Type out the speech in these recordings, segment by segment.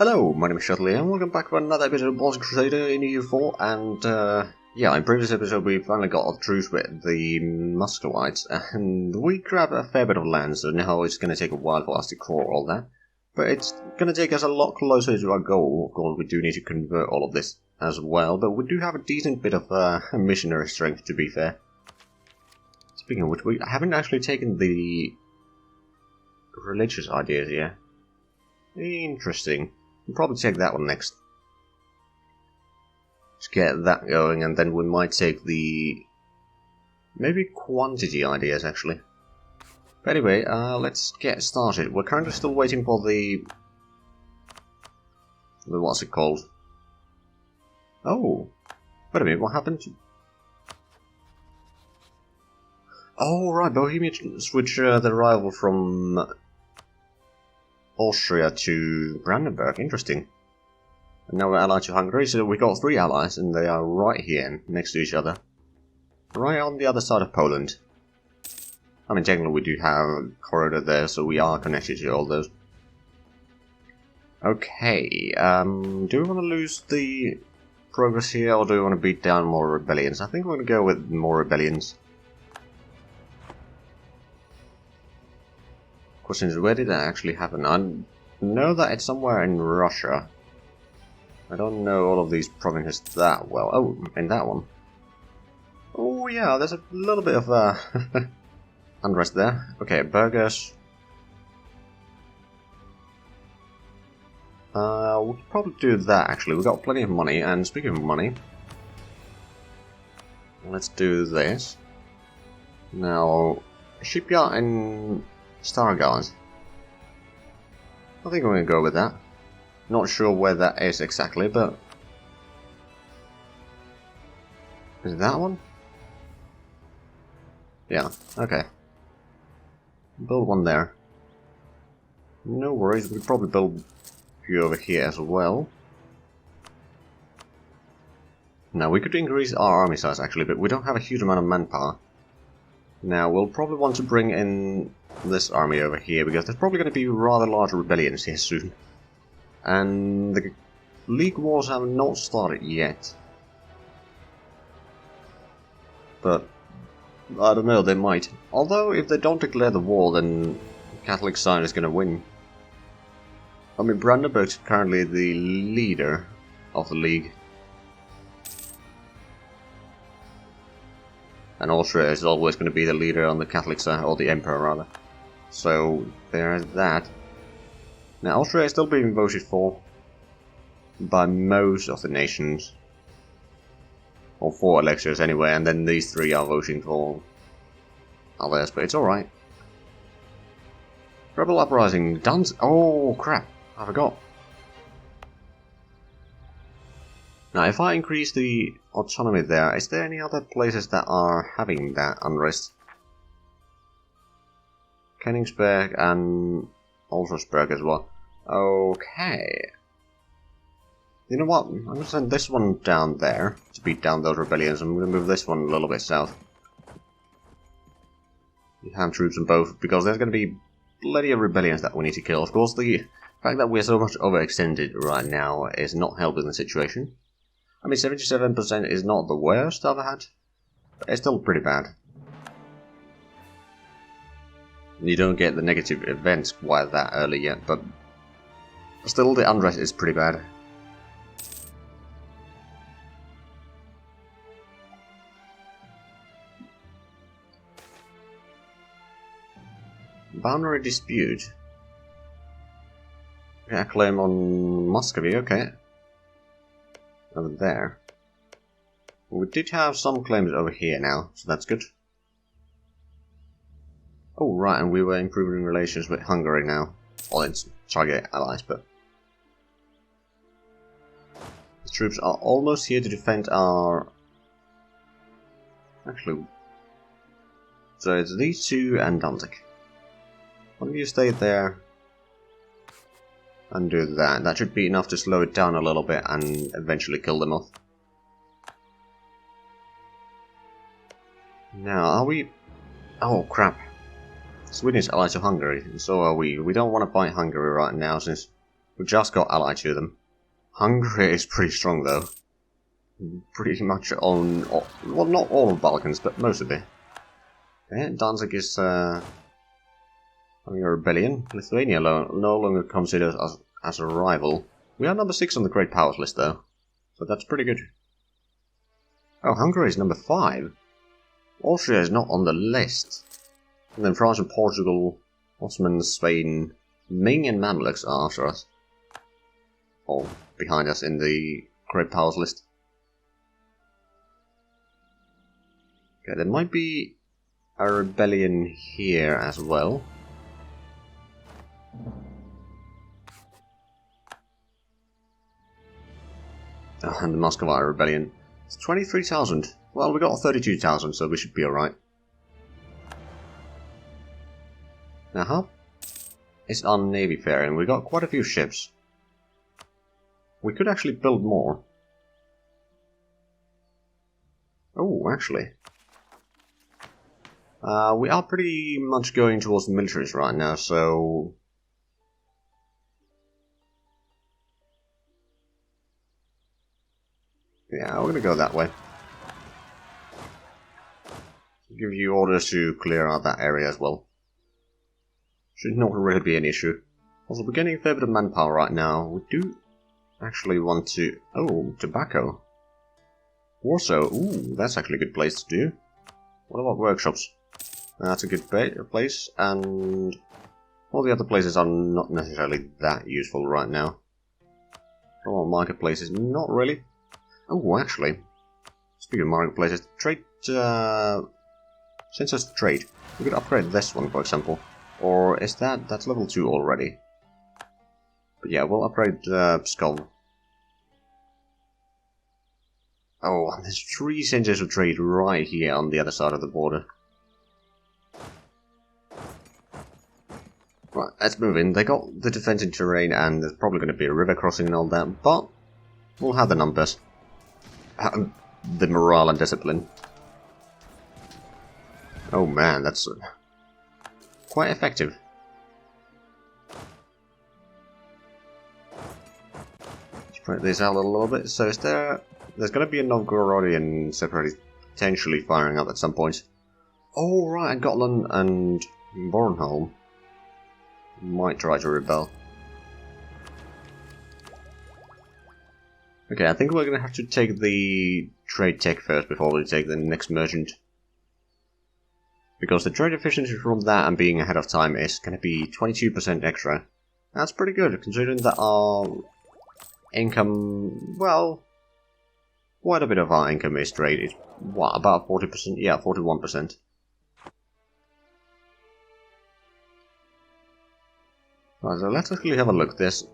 Hello, my name is Shuttley, and welcome back for another episode of Baltic Crusader in EU4, and yeah, in previous episode we finally got off truce with the Muscovites, and we grabbed a fair bit of land, so now it's going to take a while for us to core all that. But it's going to take us a lot closer to our goal. Of course, we do need to convert all of this as well, but we do have a decent bit of missionary strength, to be fair. Speaking of which, we haven't actually taken the religious ideas yet. Interesting. We'll probably take that one next. Let's get that going, and then we might take the maybe quantity ideas actually. But anyway, let's get started. We're currently still waiting for the what's it called? Oh, wait a minute. What happened to? Oh right, Bohemia switched their rival from Austria to Brandenburg. Interesting. And now we're allied to Hungary, so we got 3 allies, and they are right here, next to each other. Right on the other side of Poland. I mean, technically we do have a corridor there, so we are connected to all those. Okay, do we want to lose the progress here, or do we want to beat down more rebellions? I think we're going to go with more rebellions. Question is, where did that actually happen? I know that it's somewhere in Russia. I don't know all of these provinces that well. Oh, in that one. Oh yeah, there's a little bit of unrest there. Okay, burghers. We could probably do that actually. We've got plenty of money, and speaking of money, let's do this. Now, shipyard in Stargard. I think I'm going to go with that. Not sure where that is exactly, but... Is it that one? Yeah, okay. Build one there. No worries, we could probably build a few over here as well. Now, we could increase our army size actually, but we don't have a huge amount of manpower. Now, we'll probably want to bring in this army over here, because there's probably going to be rather large rebellions here soon. And the League Wars have not started yet. But, I don't know, they might. Although, if they don't declare the war, then the Catholic side is going to win. I mean, Brandenburg's currently the leader of the League. And Austria is always going to be the leader on the Catholic side, or the Emperor rather. So, there's that. Now, Austria is still being voted for by most of the nations. Or 4 electors anyway, and then these 3 are voting for others, but it's alright. Rebel Uprising, done. Oh crap, I forgot. Now, if I increase the autonomy there, is there any other places that are having that unrest? Königsberg and Olsersberg as well. Okay. You know what? I'm going to send this one down there to beat down those rebellions. I'm going to move this one a little bit south. You have troops in both, because there's going to be plenty of rebellions that we need to kill. Of course, the fact that we're so much overextended right now is not helping the situation. I mean, 77% is not the worst I've had, but it's still pretty bad. You don't get the negative events quite that early yet, but still the unrest is pretty bad. Boundary dispute. Yeah, claim on Muscovy, okay. Over there. We did have some claims over here now, so that's good. Oh right, and we were improving relations with Hungary now. Well, it's target allies, but... The troops are almost here to defend our... Actually... So it's these 2 and Baltic. Why don't you stay there and do that? That should be enough to slow it down a little bit and eventually kill them off. Now, are we... Oh crap. Sweden is allied to Hungary, and so are we. We don't want to fight Hungary right now, since We just got allied to them. Hungary is pretty strong though. Pretty much on, well, not all of the Balkans, but most of it. Okay, Danzig is having a rebellion. Lithuania no longer considered as a rival. We are number 6 on the Great Powers list though, so that's pretty good. Oh, Hungary is number 5. Austria is not on the list. And then France and Portugal, Ottoman, Spain, Ming and Mamluks are after us. Or behind us in the Great Powers list. Okay, there might be a rebellion here as well. Oh, and the Muscovite rebellion. It's 23,000. Well, we got 32,000, so we should be alright. Now, how is our navy faring? We got quite a few ships. We could actually build more. Oh, actually. We are pretty much going towards the militaries right now, so... yeah, we're gonna go that way. Give you orders to clear out that area as well. Should not really be an issue. Also, we're getting a fair bit of manpower right now. We do actually want to... oh, tobacco. Warsaw, ooh, that's actually a good place to do. What about workshops? That's a good place, and all the other places are not necessarily that useful right now. Oh, marketplaces, not really. Oh, actually, speaking of marketplaces, trade sends us to trade. We could upgrade this one, for example. Or is that's level 2 already? But yeah, we'll upgrade Pskov. Oh, and there's 3 centers of trade right here on the other side of the border. Right, let's move in. They got the defensive terrain and there's probably going to be a river crossing and all that, but we'll have the numbers. The morale and discipline. Oh man, that's quite effective. Spread this out a little bit. So is there's going to be a Novgorodian separatist potentially firing up at some point. Oh right, and Gotland and Bornholm might try to rebel. Okay, I think we're going to have to take the trade tech first before we take the next merchant. Because the trade efficiency from that and being ahead of time is going to be 22% extra. That's pretty good, considering that our income, well, quite a bit of our income is trade. It's, what, about 40%? Yeah, 41%. Right, so let's actually have a look. There's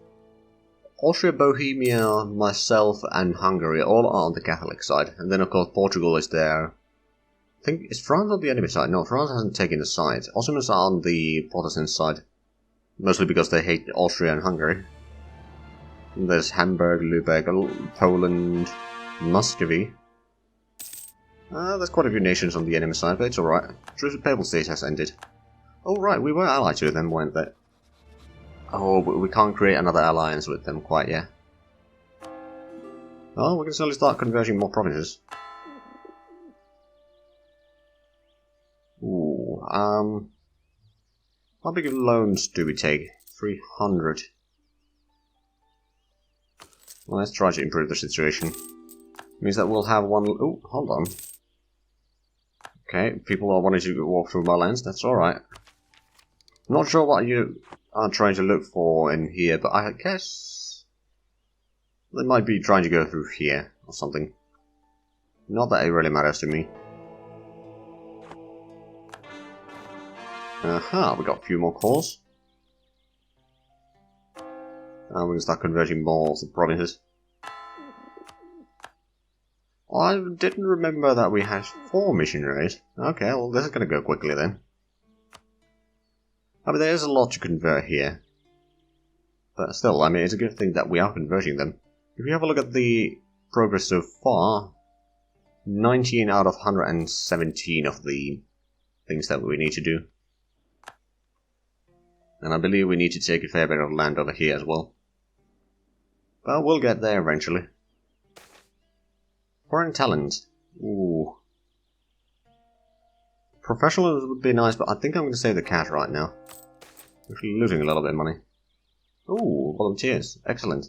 Austria, Bohemia, myself, and Hungary all are on the Catholic side. And then, of course, Portugal is there. I think, is France on the enemy side? No, France hasn't taken the side. Ottomans are on the Protestant side. Mostly because they hate Austria and Hungary. And there's Hamburg, Lübeck, Poland, Muscovy. There's quite a few nations on the enemy side, but it's alright. Truce with Papal States has ended. Oh right, we were allied to them, weren't they? Oh, but we can't create another alliance with them quite yet. Well, we can slowly start converting more provinces. Ooh, how big of loans do we take? 300. Well, let's try to improve the situation. Means that we'll have one... oh, hold on. Okay, people are wanting to walk through my lands, that's alright. Not sure what you are trying to look for in here, but I guess they might be trying to go through here or something. Not that it really matters to me. Aha, we got a few more cores. And we can start converting more of the provinces. I didn't remember that we had 4 missionaries. Okay, well this is going to go quickly then. I mean, there is a lot to convert here. But still, I mean, it's a good thing that we are converting them. If you have a look at the progress so far, 19 out of 117 of the things that we need to do. And I believe we need to take a fair bit of land over here as well. But we'll get there eventually. Foreign talent. Ooh. Professionals would be nice, but I think I'm going to save the cash right now. Actually losing a little bit of money. Ooh, volunteers. Excellent.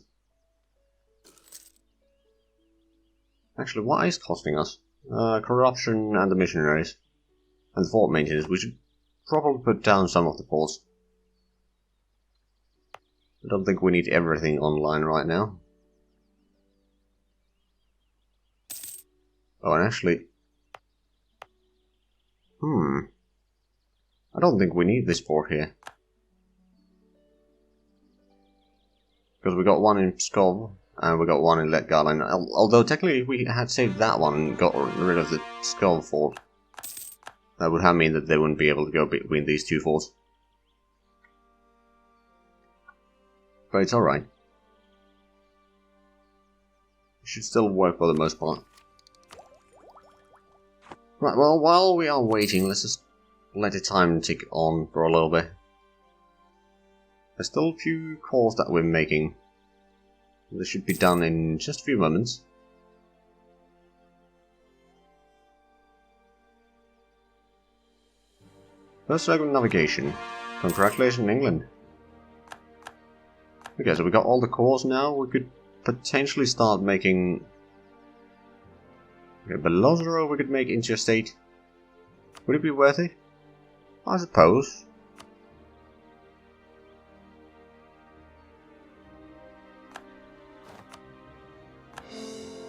Actually, what is costing us? Corruption and the missionaries. And the fort maintenance. We should probably put down some of the forts. I don't think we need everything online right now. Oh, and actually... I don't think we need this fort here. Because we got one in Skov, and we got one in Letgarland. Although technically if we had saved that one and got rid of the Skov fort, that would have meant that they wouldn't be able to go between these two forts. But it's alright. It should still work for the most part. Right, well, while we are waiting, let's just let the time tick on for a little bit. There's still a few calls that we're making. This should be done in just a few moments. First circumnavigation. Congratulations, England. Okay, so we got all the cores now. We could potentially start making... Okay, below 0 we could make interstate. Would it be worth it? I suppose.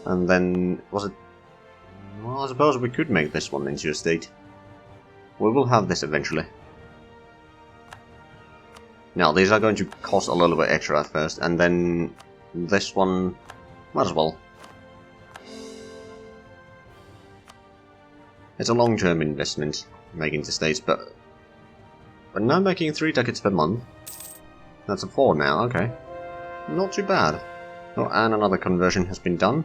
And then, was it... Well, I suppose we could make this one interstate. We will have this eventually. Now, these are going to cost a little bit extra at first, and then this one, might as well. It's a long-term investment, making interstates, but now making 3 ducats per month. That's a 4 now, okay. Not too bad. Oh, and another conversion has been done.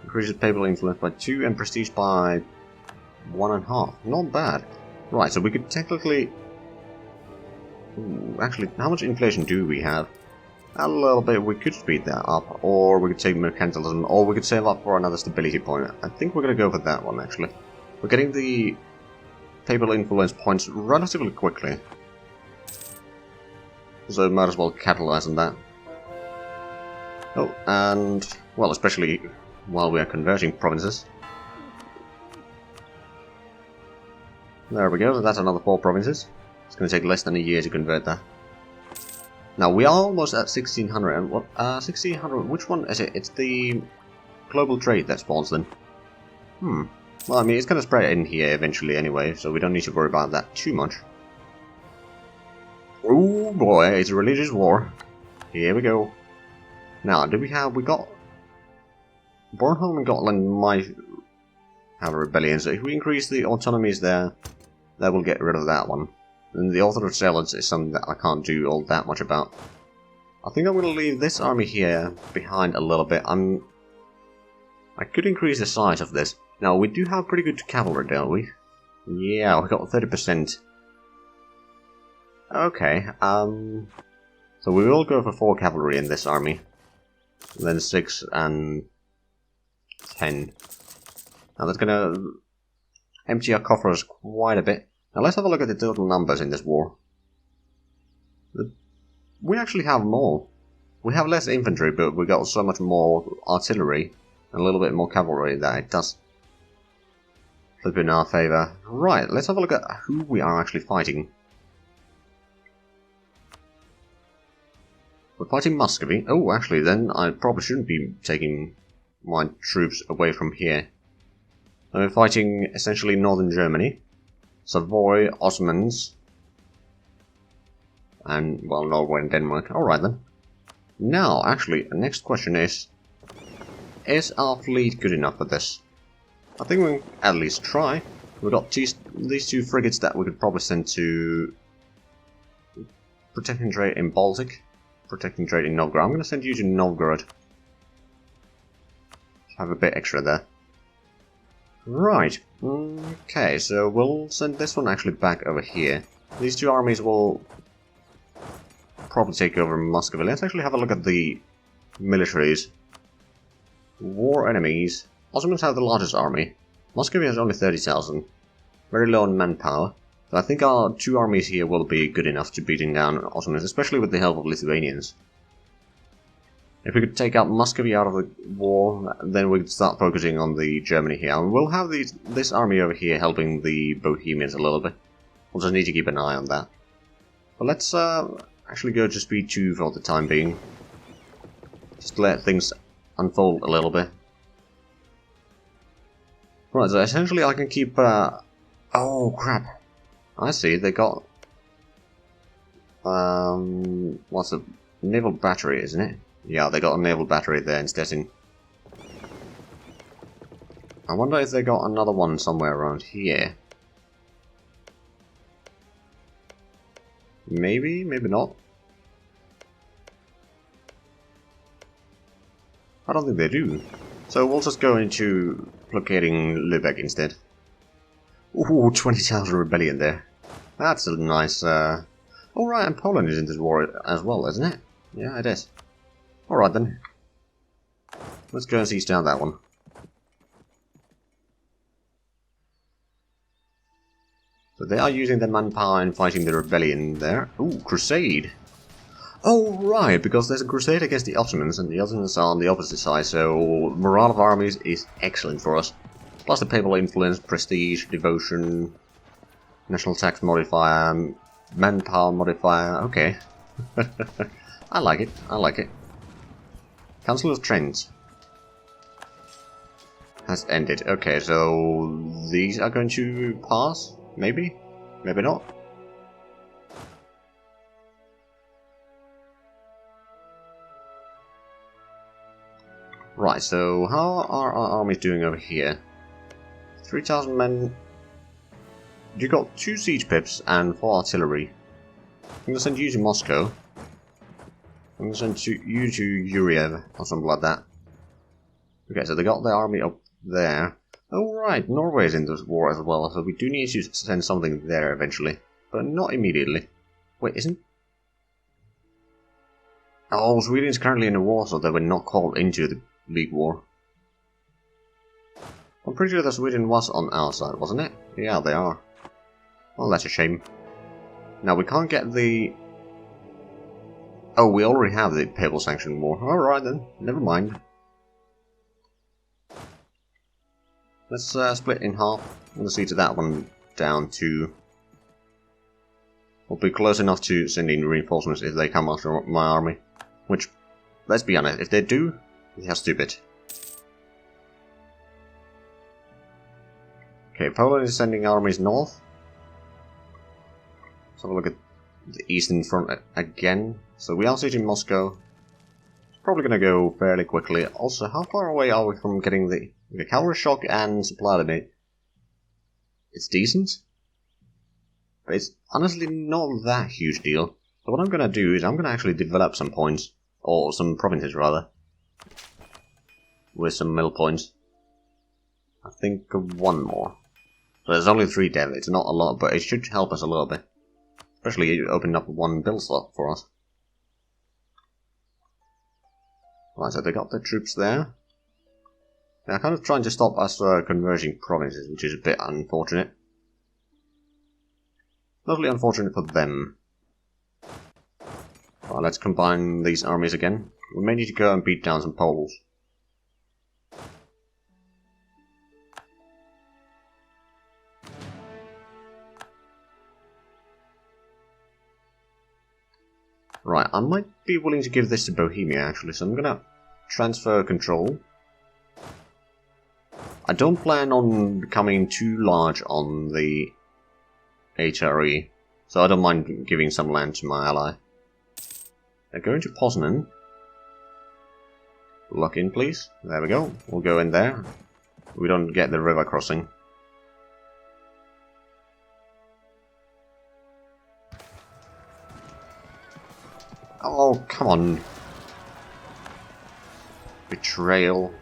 Increases papal influence by 2 and prestige by 1.5. Not bad. Right, so we could technically... Ooh, actually, how much inflation do we have? A little bit. We could speed that up, or we could take mercantilism, or we could save up for another stability point. I think we're going to go for that one, actually. We're getting the papal influence points relatively quickly. So might as well capitalize on that. Oh, and... well, especially while we are converting provinces. There we go, that's another 4 provinces. It's going to take less than a year to convert that. Now, we are almost at 1600, and what, 1600, which one is it? It's the global trade that spawns then. Well, I mean, it's going to spread in here eventually anyway, so we don't need to worry about that too much. Oh boy, it's a religious war. Here we go. Now, we got... Bornholm and Gotland might have a rebellion, so if we increase the autonomies there, that will get rid of that one. And the Orthodox Zealots is something that I can't do all that much about. I think I'm going to leave this army here behind a little bit. I could increase the size of this. Now, we do have pretty good cavalry, don't we? Yeah, we got 30%. Okay, so we will go for 4 cavalry in this army. And then 6 and 10. Now that's gonna empty our coffers quite a bit. Now let's have a look at the total numbers in this war. We actually have more. We have less infantry, but we got so much more artillery and a little bit more cavalry that it does flip in our favour. Right, let's have a look at who we are actually fighting. We're fighting Muscovy. Oh, actually, then I probably shouldn't be taking my troops away from here. We're fighting essentially northern Germany, Savoy, Ottomans, and, well, Norway and Denmark. Alright then. Now, actually, the next question is our fleet good enough for this? I think we can at least try. We've got these 2 frigates that we could probably send to protecting trade in Baltic, protecting trade in Novgorod. I'm going to send you to Novgorod. Have a bit extra there. Right. Okay, so we'll send this one actually back over here. These 2 armies will probably take over Muscovy. Let's actually have a look at the militaries. War enemies. Ottomans have the largest army. Muscovy has only 30,000. Very low on manpower. So I think our 2 armies here will be good enough to beating down Ottomans, especially with the help of Lithuanians. If we could take out Muscovy out of the war, then we could start focusing on the Germany here. And we'll have this army over here helping the Bohemians a little bit. We'll just need to keep an eye on that. But let's actually go to speed 2 for the time being. Just let things unfold a little bit. Right, so essentially I can keep... oh, crap. I see, they got... what's a naval battery, isn't it? Yeah, they got a naval battery there in Stettin. I wonder if they got another one somewhere around here. Maybe, maybe not. I don't think they do. So we'll just go into blockading Lübeck instead. Ooh, 20,000 rebellion there. That's a nice... Oh right, and Poland is in this war as well, isn't it? Yeah, it is. Alright then. Let's go and seize down that one. So they are using their manpower and fighting the rebellion there. Ooh, crusade! Oh right, because there's a crusade against the Ottomans, and the Ottomans are on the opposite side, so morale of armies is excellent for us. Plus the papal influence, prestige, devotion, national tax modifier, manpower modifier, okay. I like it, I like it. Council of Trent has ended. Okay, so these are going to pass? Maybe? Maybe not? Right, so how are our armies doing over here? 3,000 men. You got 2 siege pips and 4 artillery. I'm gonna send you to Moscow. I'm gonna send you to Yuriev or something like that. Okay, so they got their army up there. Oh right, Norway is in this war as well, so we do need to send something there eventually. But not immediately. Wait, isn't... Oh, Sweden is currently in a war, so they were not called into the League War. I'm pretty sure that Sweden was on our side, wasn't it? Yeah, they are. Well, that's a shame. Now, we can't get the... Oh, we already have the Papal Sanction War. Alright then, never mind. Let's split in half. I'm gonna see to that one down to... We'll be close enough to sending reinforcements if they come after my army. Which, let's be honest, if they do, they are stupid. Okay, Poland is sending armies north. Let's have a look at the eastern front again. So we are sieging Moscow. It's probably going to go fairly quickly. Also, how far away are we from getting the cavalry shock and supply limit? It's decent. But it's honestly not that huge deal. So what I'm going to do is I'm going to actually develop some points. Or some provinces, rather. With some mill points. I think one more. So there's only 3 dev. It's not a lot, but it should help us a little bit. Especially opening up 1 build slot for us. Right, so they got their troops there. They're kind of trying to stop us converging provinces, which is a bit unfortunate. Mostly unfortunate for them. Right, let's combine these armies again. We may need to go and beat down some Poles. Right, I might be willing to give this to Bohemia actually, so I'm gonna transfer control. I don't plan on becoming too large on the HRE, so I don't mind giving some land to my ally. They're going to Poznan. Lock in, please. There we go. We'll go in there. We don't get the river crossing. Oh, come on. Betrayal.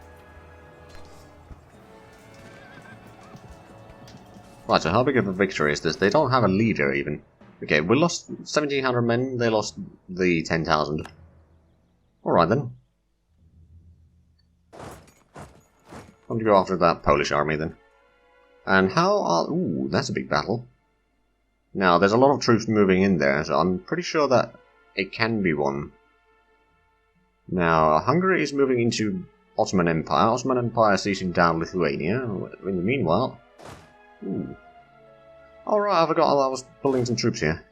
Right, so how big of a victory is this? They don't have a leader, even. Okay, we lost 1,700 men, they lost the 10,000. Alright then. Time to go after that Polish army then. And how are... Ooh, that's a big battle. Now, there's a lot of troops moving in there, so I'm pretty sure that it can be won. Now, Hungary is moving into Ottoman Empire. Ottoman Empire is seizing down Lithuania. In the meanwhile... Ooh. Alright, I forgot I was building some troops here.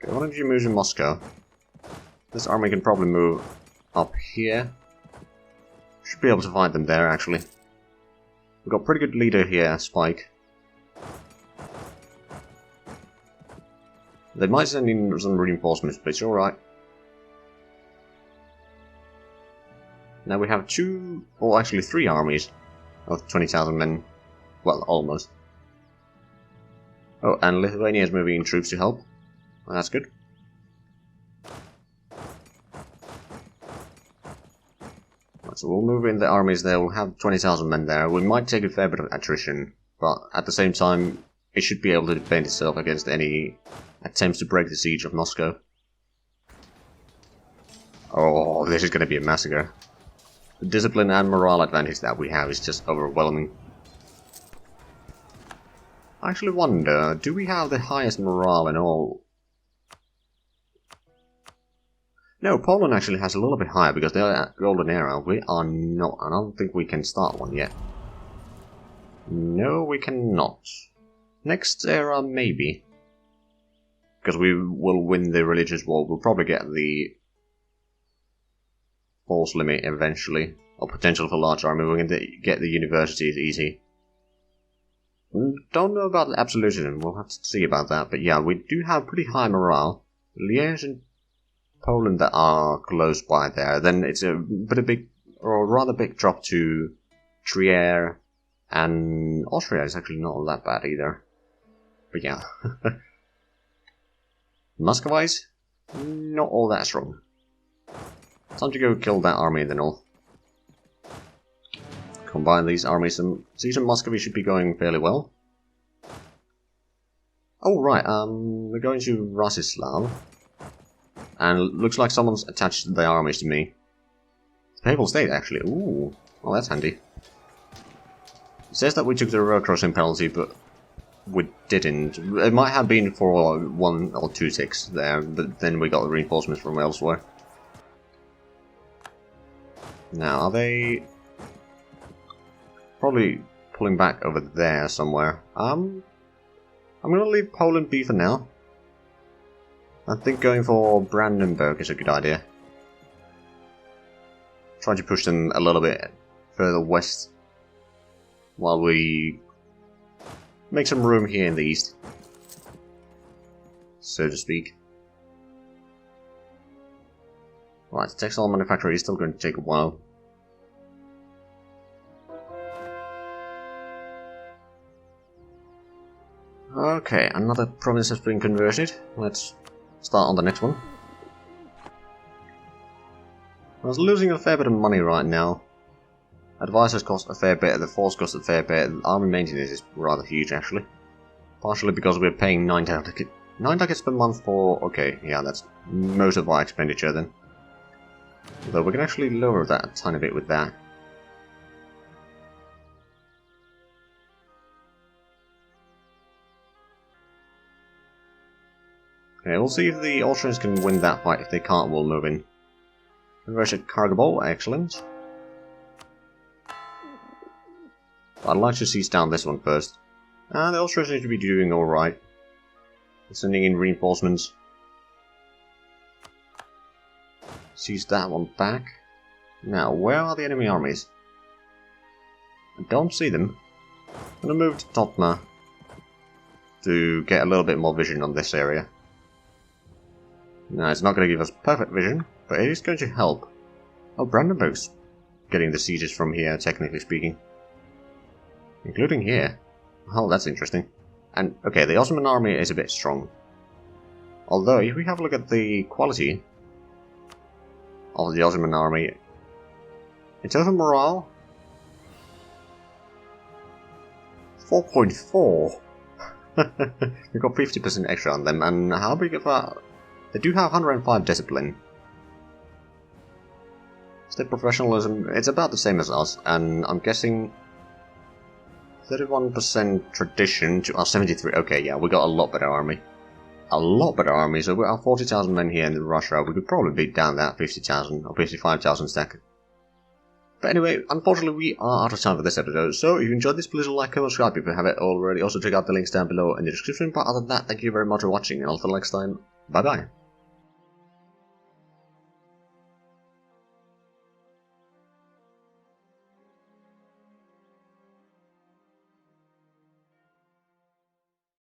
Okay, why don't you move to Moscow? This army can probably move up here. Should be able to fight them there, actually. We've got a pretty good leader here, Spike. They might send in some reinforcements, but it's alright. Now we have two, or actually 3 armies of 20,000 men. Well, almost. Oh, and Lithuania is moving in troops to help. Well, that's good. Right, so we'll move in the armies there. We'll have 20,000 men there. We might take a fair bit of attrition, but at the same time, it should be able to defend itself against any attempts to break the siege of Moscow. Oh, this is going to be a massacre. The discipline and morale advantage that we have is just overwhelming. I actually wonder, do we have the highest morale in all? No, Poland actually has a little bit higher because they're at Golden Era. We are not. I don't think we can start one yet. No, we cannot. Next era, maybe. Because we will win the religious war. We'll probably get the force limit eventually. Or potential for large army. We can get the universities easy. Don't know about the absolutism. We'll have to see about that. But yeah, we do have pretty high morale. Liège and Poland that are close by there. Then it's a big, or rather big drop to Trier, and Austria is actually not that bad either. But yeah. Muscovites, not all that strong. Time to go kill that army in the north. Combine these armies. Siege of Muscovy should be going fairly well. Oh right, we're going to Rostislav. And it looks like someone's attached their armies to me. Papal State, actually. Ooh, well that's handy. It says that we took the road crossing penalty, but we didn't. It might have been for 1 or 2 ticks there, but then we got the reinforcements from elsewhere. Now, are they probably pulling back over there somewhere? I'm gonna leave Poland be for now. I think going for Brandenburg is a good idea. Try to push them a little bit further west while we make some room here in the east, so to speak. Right, the textile manufacturer is still going to take a while. Okay, another province has been converted. Let's start on the next one. I was losing a fair bit of money right now. Advisors cost a fair bit, the force costs a fair bit, army maintenance is rather huge actually. Partially because we're paying 9 ducats per month for... okay, yeah, that's most of our expenditure then. Though we can actually lower that a tiny bit with that. Okay, we'll see if the Austrians can win that fight. If they can't, we'll move in. Converted cargo bowl, excellent. I'd like to seize down this one first. The Austrians seem to be doing alright. Sending in reinforcements. Seize that one back. Now, where are the enemy armies? I don't see them. I'm gonna move to Totma to get a little bit more vision on this area. Now, it's not going to give us perfect vision, but it is going to help. Oh, Brandenburg's getting the sieges from here, technically speaking. Including here. Oh, that's interesting. And, okay, the Ottoman army is a bit strong. Although, if we have a look at the quality of the Ottoman army, in terms of morale, 4.4. We've got 50% extra on them, and how big of a... They do have 105 discipline. State professionalism, it's about the same as us, and I'm guessing 31% tradition to our 73. Okay, yeah, we got a lot better army. A lot better army, so with our 40,000 men here in Russia, we could probably beat down that 50,000 or 55,000 stack. But anyway, unfortunately we are out of time for this episode, so if you enjoyed this, please like, comment, subscribe if you haven't already. Also check out the links down below in the description, but other than that, thank you very much for watching, and until next time, bye bye.